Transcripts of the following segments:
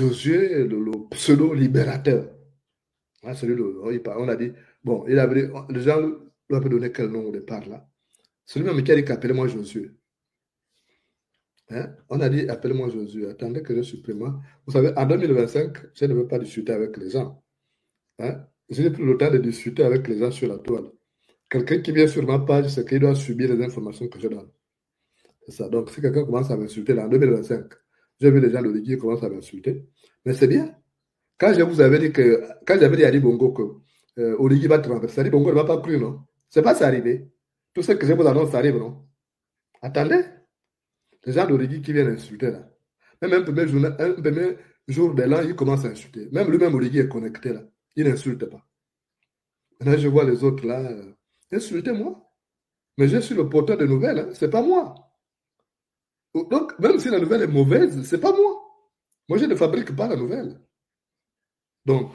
Josué, le pseudo-libérateur. Hein, on a dit, bon, les gens lui avaient donné quel nom au départ là? Celui-même qui a dit qu'appelez-moi Josué. Hein? On a dit, appelle-moi Josué. Attendez que je supprime. Vous savez, en 2025, je ne veux pas discuter avec les gens. Hein? Je n'ai plus le temps de discuter avec les gens sur la toile. Quelqu'un qui vient sur ma page, c'est qu'il doit subir les informations que je donne. C'est ça. Donc, si quelqu'un commence à m'insulter là, en 2025, j'ai vu les gens de l'Église qui commencent à m'insulter. Mais c'est bien. Quand je vous avais dit quand j'avais dit à Ali Bongo que Oligui va traverser, Ali Bongo ne m'a pas cru, non? C'est pas ça arrivé. Tout ce que je vous annonce arrive, non? Attendez. Les gens d'Oligui qui viennent insulter là. Même un premier jour de l'an, il commence à insulter. Même lui-même, Oligui est connecté là. Il n'insulte pas. Maintenant, je vois les autres là. Insultez-moi. Mais je suis le porteur de nouvelles, hein. C'est pas moi. Donc, même si la nouvelle est mauvaise, c'est pas moi. Moi, je ne fabrique pas la nouvelle. Donc,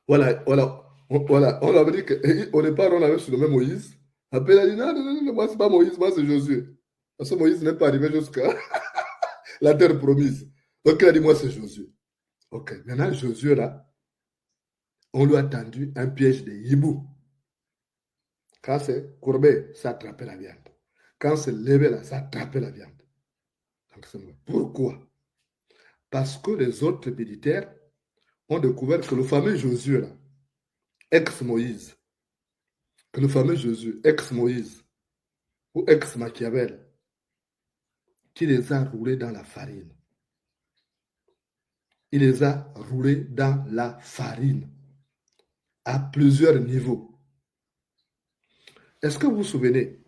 voilà. On avait dit qu'au départ, on avait surnommé Moïse. Après, il a dit non, moi, c'est pas Moïse, moi, c'est Josué. Parce que Moïse n'est pas arrivé jusqu'à la terre promise. Donc, il a dit, moi, c'est Josué. Ok, maintenant, Josué, là, on lui a tendu un piège de hibou. Quand c'est courbé, ça attrapait la viande. Quand c'est levé, là, ça attrapait la viande. Donc, pourquoi? Parce que les autres militaires ont découvert que le fameux Josué, là, ex-Moïse, que le fameux Josué, ex-Moïse, ou ex-Machiavel, qui les a roulés dans la farine. Il les a roulés dans la farine à plusieurs niveaux. Est-ce que vous vous souvenez,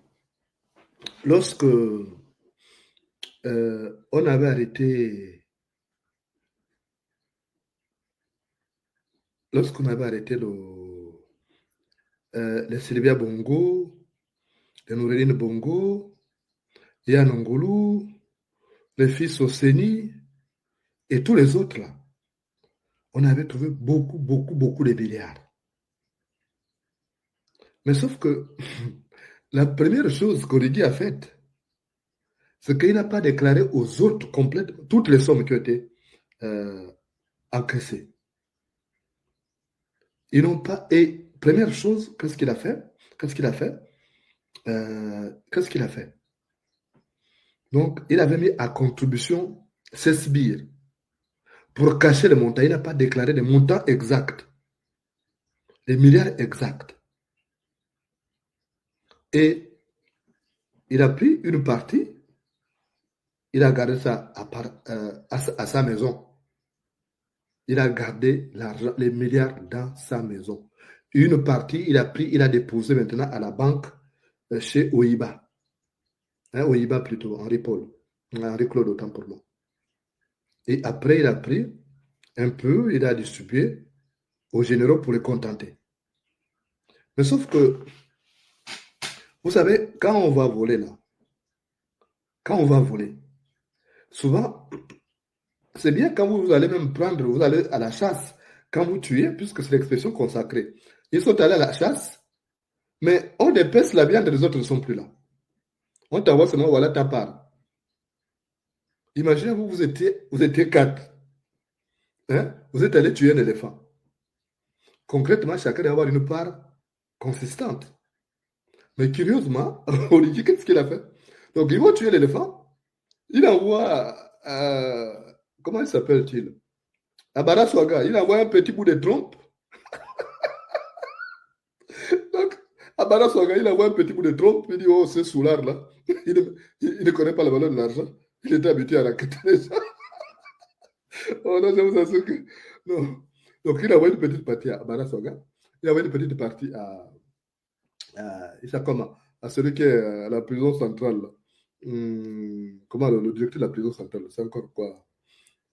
lorsque on avait arrêté, lorsqu'on avait arrêté les Sylvia Bongo, les Noureline Bongo, Yann Ngulu, les fils Oseni et tous les autres là, on avait trouvé beaucoup de milliards. Mais sauf que la première chose qu'Origi a faite, c'est qu'il n'a pas déclaré aux autres complètement toutes les sommes qui ont été encaissées. Ils n'ont pas. Et première chose, qu'est-ce qu'il a fait? Qu'est-ce qu'il a fait? Qu'est-ce qu'il a fait? Donc, il avait mis à contribution 16 sbires pour cacher les montants. Il n'a pas déclaré les montants exacts, les milliards exacts. Et il a pris une partie, il a gardé ça à sa maison. Il a gardé l'argent, les milliards dans sa maison. Une partie, il a pris, il a déposé maintenant à la banque chez Oiba. Hein, Oiba plutôt, Henri Paul. Henri Claude, autant pour moi. Et après, il a pris un peu, il a distribué aux généraux pour les contenter. Mais sauf que, vous savez, quand on va voler là, quand on va voler, souvent, c'est bien quand vous allez même prendre, vous allez à la chasse, quand vous tuez, puisque c'est l'expression consacrée. Ils sont allés à la chasse, mais on dépèce la viande, les autres ne sont plus là. On t'envoie seulement, voilà ta part. Imaginez, vous étiez quatre. Hein? Vous êtes allé tuer un éléphant. Concrètement, chacun doit avoir une part consistante. Mais curieusement, Olivier, qu'est-ce qu'il a fait? Donc, ils vont tuer l'éléphant. Il envoie, comment il s'appelle-t-il? Abara Swaga. Il envoie un petit bout de trompe. Donc, Abara Swaga, il envoie un petit bout de trompe. Il dit, oh, ce soulard-là, il ne connaît pas la valeur de l'argent. Il était habitué à raqueter les gens. Oh non, je vous assure que. Non. Donc, il envoie une petite partie à Abara Swaga. Il envoie une petite partie à celui qui est à la prison centrale. Comment le directeur de la prison centrale, c'est encore quoi?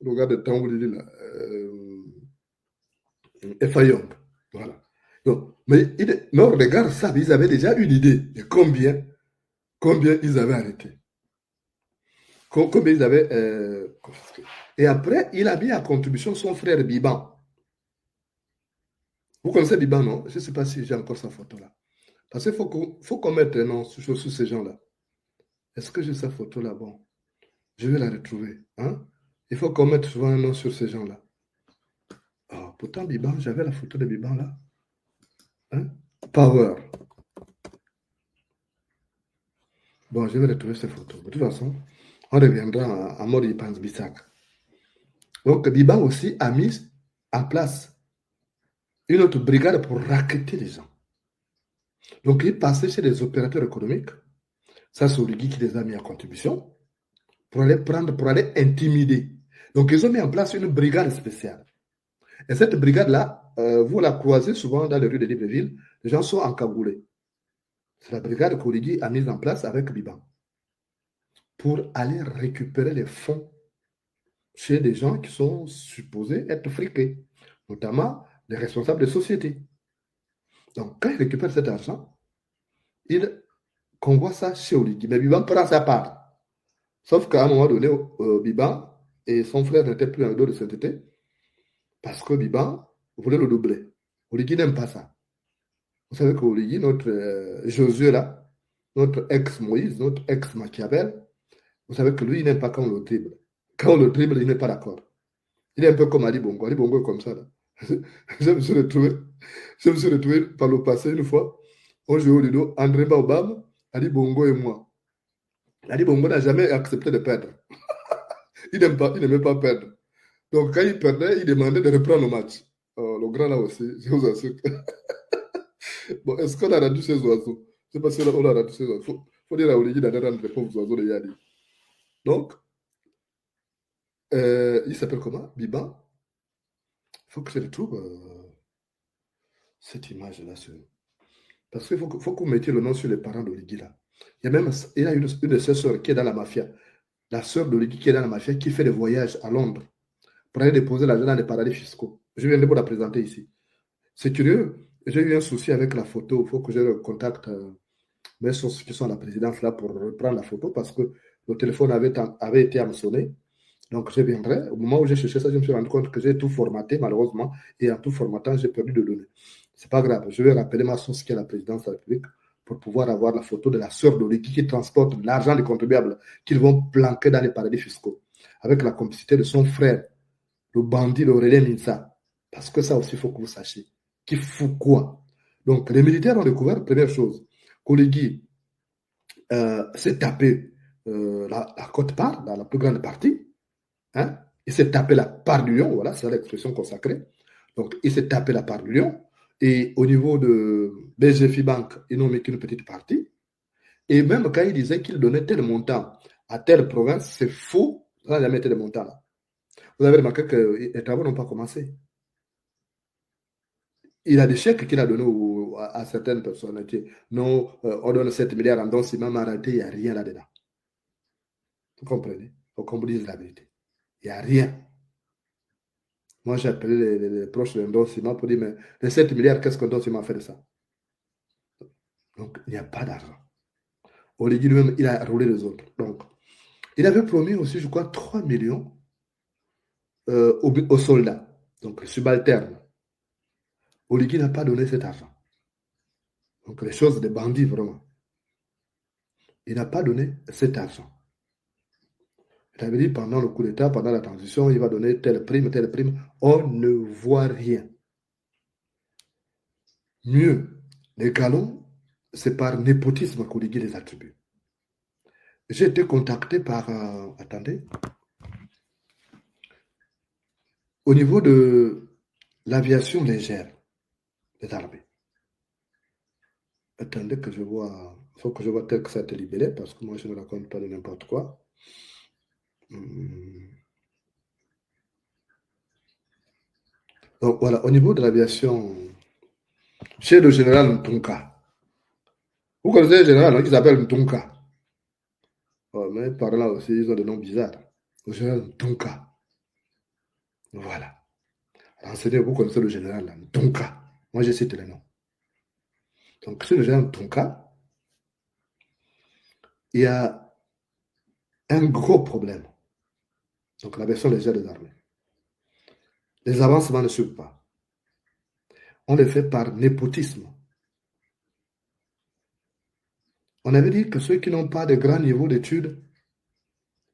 Le gars de Tambourili, là. Efayong. Voilà. Donc, mais nos regards savent, ils avaient déjà une idée de combien ils avaient arrêté. Combien ils avaient confisqué. Et après, il a mis à contribution son frère Biban. Vous connaissez Biban, non? Je ne sais pas si j'ai encore sa photo là. Parce qu'il faut qu'on mette un nom sur ces gens-là. Est-ce que j'ai sa photo là? Bon, je vais la retrouver. Hein? Il faut qu'on mette souvent un nom sur ces gens-là. Oh, pourtant, Biban, j'avais la photo de Biban là. Hein? Power. Bon, je vais retrouver ces photos. De toute façon, on reviendra en mode Ipans Bissak. Donc, Biban aussi a mis en place une autre brigade pour racketter les gens. Donc, il passait chez les opérateurs économiques. Ça, c'est Oligui qui les a mis en contribution pour aller prendre, pour aller intimider. Donc, ils ont mis en place une brigade spéciale. Et cette brigade-là, vous la croisez souvent dans les rues de Libreville, les gens sont encagoulés. C'est la brigade qu'Oligui a mise en place avec Biban pour aller récupérer les fonds chez des gens qui sont supposés être friqués, notamment les responsables des sociétés. Donc, quand ils récupèrent cet argent, ils convoient ça chez Oligui. Mais Biban prend sa part. Sauf qu'à un moment donné, Biban et son frère n'étaient plus en dos de sainteté parce que Biban voulait le doubler. Oligui n'aime pas ça. Vous savez qu'Oligui, notre Josué là, notre ex-Moïse, notre ex-Machiavel, vous savez que lui, il n'aime pas quand on le dribble. Quand on le dribble, il n'est pas d'accord. Il est un peu comme Ali Bongo. Ali Bongo est comme ça là. je me suis retrouvé par le passé une fois. On jouait au Lido, André Baobam, Ali Bongo et moi. Ali Bongo n'a jamais accepté de perdre. Il n'aimait pas perdre. Donc, quand il perdait, il demandait de reprendre le match. Oh, le grand là aussi, je vous assure. Bon, est-ce qu'on a rendu ces oiseaux? Je ne sais pas si on a rendu ces oiseaux. Il faut dire à Olivier d'aller rendre les pauvres oiseaux de Yadi. Donc, il s'appelle comment? Biban. Il faut que je retrouve cette image-là. Parce qu'il faut que vous mettiez le nom sur les parents d'Oligui là. Il y a une de ses sœurs qui est dans la mafia. La sœur d'Oligui qui est dans la mafia, qui fait des voyages à Londres pour aller déposer l'argent dans les paradis fiscaux. Je viens de vous la présenter ici. C'est curieux. J'ai eu un souci avec la photo. Il faut que je contacte mes sources qui sont à la présidence là pour reprendre la photo parce que le téléphone avait été hameçonné. Donc, je viendrai. Au moment où j'ai cherché ça, je me suis rendu compte que j'ai tout formaté, malheureusement. Et en tout formatant, j'ai perdu de données. C'est pas grave. Je vais rappeler ma source qui est la présidence de la République pour pouvoir avoir la photo de la sœur d'Oligui qui transporte l'argent des contribuables qu'ils vont planquer dans les paradis fiscaux avec la complicité de son frère, le bandit, le relais Minsa. Parce que ça aussi, il faut que vous sachiez. Qui fout quoi? Donc, les militaires ont découvert, première chose, qu'Oligui s'est tapé la côte-part, dans la plus grande partie. Hein? Il s'est tapé la part du lion, voilà, c'est l'expression consacrée. Donc, il s'est tapé la part du lion. Et au niveau de BGFI Bank, ils n'ont mis qu'une petite partie. Et même quand il disait qu'il donnait tel montant à telle province, c'est faux. Ça n'a jamais été de montant là. Vous avez remarqué que les travaux n'ont pas commencé. Il a des chèques qu'il a donnés à certaines personnes. Non, on donne 7 milliards en don ciment, mais en réalité, il n'y a rien là-dedans. Vous comprenez? Il faut qu'on vous dise la vérité. Il n'y a rien. Moi, j'ai appelé les proches de Ndo Ciment pour dire, mais les 7 milliards, qu'est-ce que Ndo Ciment a fait de ça? Donc, il n'y a pas d'argent. Oligui lui-même, il a roulé les autres. Donc, il avait promis aussi, je crois, 3 millions aux soldats, donc les subalternes. Oligui n'a pas donné cet argent. Donc, les choses des bandits, vraiment. Il n'a pas donné cet argent. Il avait dit pendant le coup d'État, pendant la transition, il va donner telle prime, telle prime. On ne voit rien. Mieux, les galons, c'est par népotisme qu'Oligui les attribue. J'ai été contacté par, attendez, au niveau de l'aviation légère des armées. Attendez que je vois, il faut que je vois tel que ça a été libéré parce que moi je ne raconte pas de n'importe quoi. Donc voilà, au niveau de l'aviation, chez le général Ntunka, vous connaissez le général qui s'appelle Ntunka. Oh, mais par là aussi, ils ont des noms bizarres. Le général Ntunka. Voilà. Renseignez, vous connaissez le général là, Ntunka. Moi, je cite les noms. Donc, chez le général Ntunka, il y a un gros problème. Donc, la version légère des armées. Les avancements ne suivent pas. On les fait par népotisme. On avait dit que ceux qui n'ont pas de grand niveau d'études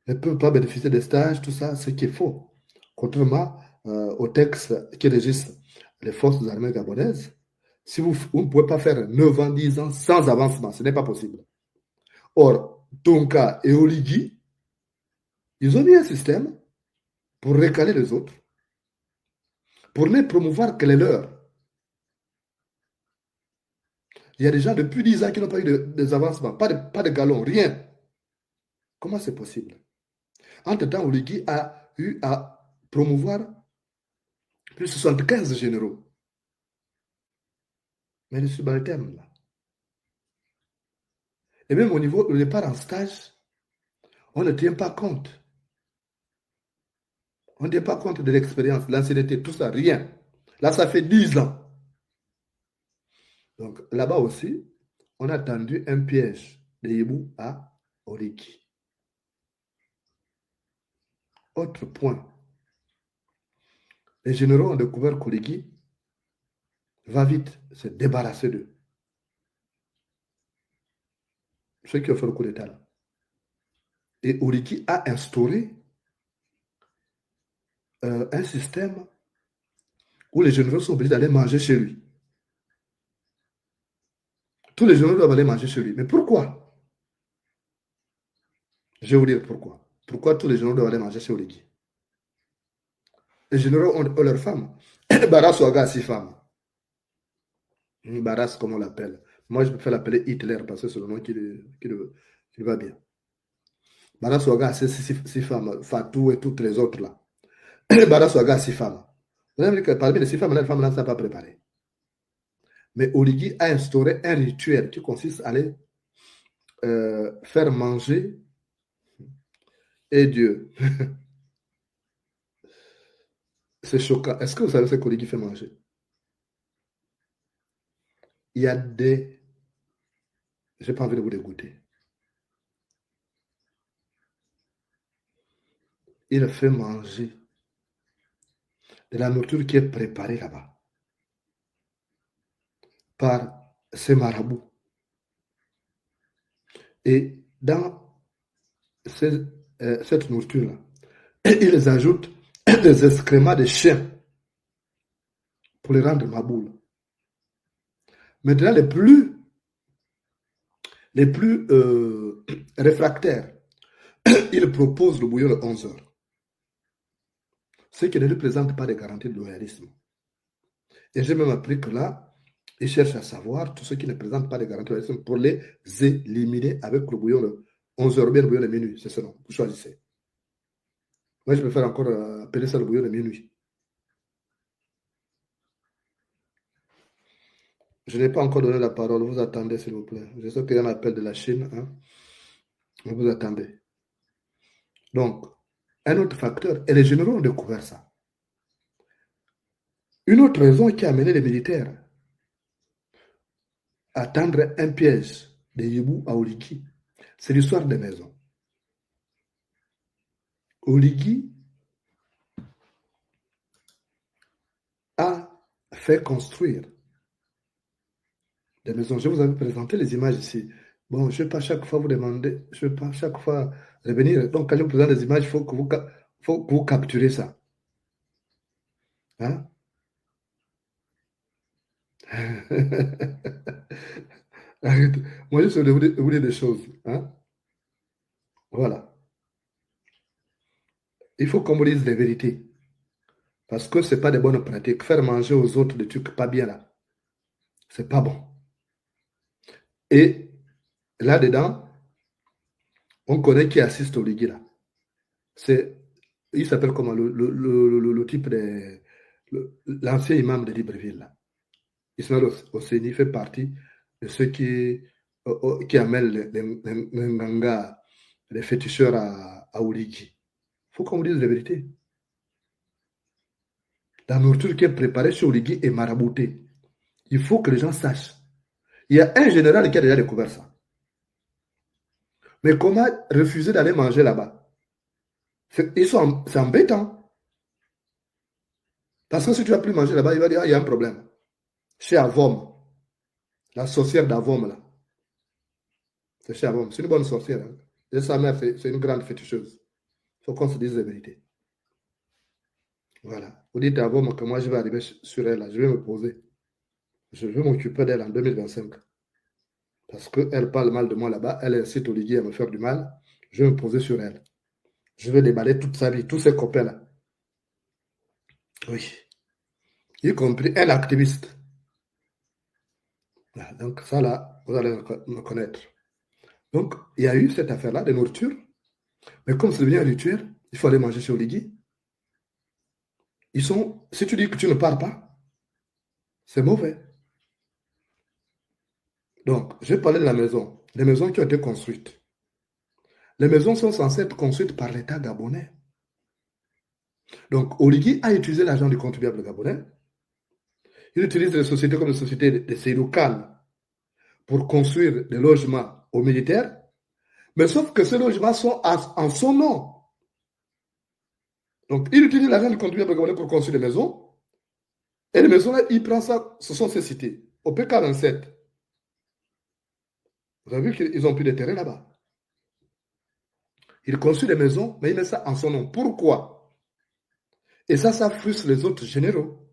ne peuvent pas bénéficier des stages, tout ça, ce qui est faux. Contrairement au texte qui régisse les forces armées gabonaises, si vous ne pouvez pas faire 9 ans, 10 ans sans avancement, ce n'est pas possible. Or, Tonka et Oligui, ils ont mis un système pour recaler les autres, pour les promouvoir que les leurs. Il y a des gens depuis 10 ans qui n'ont pas eu des avancements, pas de galons, rien. Comment c'est possible? Entre-temps, Oligui a eu à promouvoir plus de 75 généraux. Mais le subalterne, là. Et même au niveau du départ en stage, on ne tient pas compte. On ne tient pas compte de l'expérience, l'ancienneté, tout ça, rien. Là, ça fait 10 ans. Donc, là-bas aussi, on a tendu un piège de Yébou à Oriki. Autre point, les généraux ont découvert qu'Oriki va vite se débarrasser d'eux. Ceux qui ont fait le coup d'État là. Et Oriki a instauré un système où les généraux sont obligés d'aller manger chez lui. Tous les généraux doivent aller manger chez lui. Mais pourquoi? Je vais vous dire pourquoi. Pourquoi tous les généraux doivent aller manger chez Oriki? Les généraux ont leurs femmes. Barras Ouaga a 6 femmes. Barras, comme on l'appelle. Moi, je préfère l'appeler Hitler parce que c'est le nom qui va bien. Barras Ouaga a 6 femmes. Fatou et toutes les autres là. Barras Ouaga a 6 femmes. Vous avez vu que parmi les 6 femmes, les femmes là ne sont pas préparées. Mais Oligui a instauré un rituel qui consiste à aller faire manger et Dieu. C'est choquant. Est-ce que vous savez ce qu'Oligui fait manger? Il y a des... Je n'ai pas envie de vous dégoûter. Il fait manger de la nourriture qui est préparée là-bas par ces marabouts. Et dans cette nourriture-là, ils ajoutent des excréments de chiens pour les rendre maboules. Maintenant, les plus réfractaires, ils proposent le bouillon de 11 heures. Ce qui ne lui présente pas de garantie de loyalisme. Et j'ai même appris que là, ils cherchent à savoir tous ceux qui ne présentent pas de garantie de loyalisme pour les éliminer avec le bouillon de 11 heures, bien le bouillon de minuit, c'est selon. Vous choisissez. Moi, je préfère encore appeler ça le bouillon de minuit. Je n'ai pas encore donné la parole. Vous attendez, s'il vous plaît. Je sais qu'il y a un appel de la Chine. Hein? Vous attendez. Donc, un autre facteur, et les généraux ont découvert ça. Une autre raison qui a amené les militaires à tendre un piège de Yébou à Oligui, c'est l'histoire des maisons. Oligui a fait construire des maisons. Je vous avais présenté les images ici. Bon, je ne vais pas chaque fois vous demander, je ne vais pas chaque fois revenir. Donc, quand je vous présente les images, il faut que vous capturez ça. Hein? Arrête. Moi, je vais vous dire des choses. Hein? Voilà. Il faut qu'on vous dise les vérités. Parce que ce n'est pas des bonnes pratiques. Faire manger aux autres des trucs pas bien là, c'est pas bon. Et là-dedans, on connaît qui assiste au Ligui là. Il s'appelle comment le type de. L'ancien imam de Libreville là. Ismaël Osseni fait partie de ceux qui amènent les Nganga, les féticheurs à Oligui. Il faut qu'on vous dise la vérité. La nourriture qui est préparée chez Oligui est maraboutée. Il faut que les gens sachent. Il y a un général qui a déjà découvert ça. Mais comment refuser d'aller manger là-bas? C'est embêtant. Parce que si tu ne vas plus manger là-bas, il va dire, ah, il y a un problème. Chez Avom, la sorcière d'Avom, là. C'est chez Avom. C'est une bonne sorcière. Hein. Et sa mère, c'est une grande féticheuse. Il faut qu'on se dise la vérité. Voilà. Vous dites d'abord que moi, je vais arriver sur elle, là. Je vais me poser. Je vais m'occuper d'elle en 2025. Parce qu'elle parle mal de moi là-bas. Elle incite Olivier à me faire du mal. Je vais me poser sur elle. Je vais déballer toute sa vie, tous ses copains-là. Oui. Y compris un activiste. Voilà. Donc, ça, là, vous allez me connaître. Donc, il y a eu cette affaire-là de nourriture. Mais comme c'est devenu un rituel, il faut aller manger chez Olivier. Si tu dis que tu ne pars pas, c'est mauvais. Donc, je vais parler de la maison. Les maisons qui ont été construites. Les maisons sont censées être construites par l'État gabonais. Donc, Oligui a utilisé l'argent du contribuable gabonais. Il utilise les sociétés comme les sociétés de Seydou Khan pour construire des logements aux militaires. Mais sauf que ces logements sont en son nom. Donc, il utilise l'argent du contribuable gabonais pour construire des maisons. Et les maisons-là, il prend ça, ce sont ces cités. Au P47, vous avez vu qu'ils ont plus de terrain là-bas. Il construit des maisons, mais il met ça en son nom. Pourquoi? Et ça frustre les autres généraux.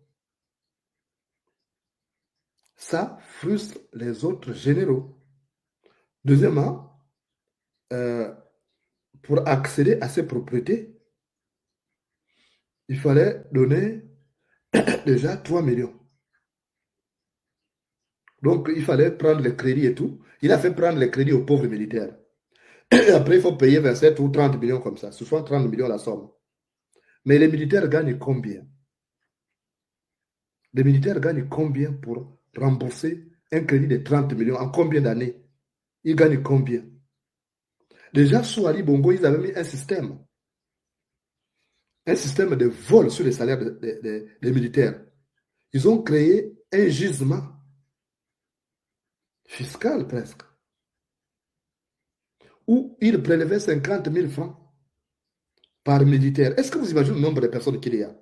Ça frustre les autres généraux. Deuxièmement, pour accéder à ces propriétés, il fallait donner déjà 3 millions. Donc, il fallait prendre les crédits et tout. Il a fait prendre les crédits aux pauvres militaires. Et après, il faut payer 27 ou 30 millions comme ça. Ce soit 30 millions la somme. Mais les militaires gagnent combien? Les militaires gagnent combien pour rembourser un crédit de 30 millions? En combien d'années? Ils gagnent combien? Déjà, sous Ali Bongo, ils avaient mis un système de vol sur les salaires des militaires. Ils ont créé un gisement fiscal presque, où ils prélevaient 50 000 francs par militaire. Est-ce que vous imaginez le nombre de personnes qu'il y a?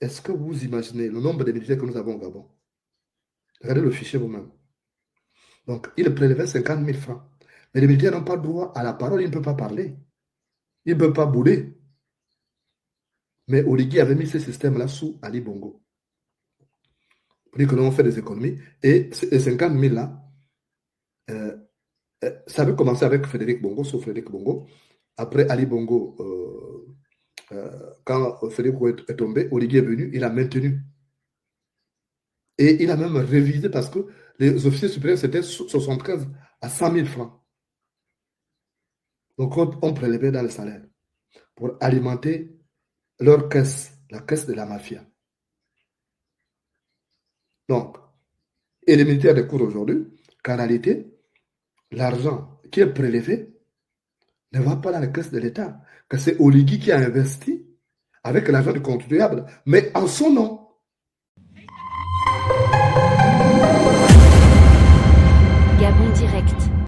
Est-ce que vous imaginez le nombre de militaires que nous avons au Gabon? Regardez le fichier vous-même. Donc, ils prélevaient 50 000 francs. Mais les militaires n'ont pas droit à la parole, ils ne peuvent pas parler. Ils ne peuvent pas bouler. Mais Oligui avait mis ce système-là sous Ali Bongo. Pour dire que nous, on fait des économies. Et ces 50 000 là, ça avait commencé avec Frédéric Bongo, sous Frédéric Bongo. Après Ali Bongo, quand Frédéric Bongo est tombé, Oligui est venu, il a maintenu. Et il a même révisé parce que les officiers supérieurs, c'était 75 à 100 000 francs. Donc, on prélevait dans le salaire pour alimenter leur caisse, la caisse de la mafia. Donc, et les militaires découvrent aujourd'hui qu'en réalité, l'argent qui est prélevé ne va pas dans la caisse de l'État, que c'est Oligui qui a investi avec l'argent du contribuable, mais en son nom.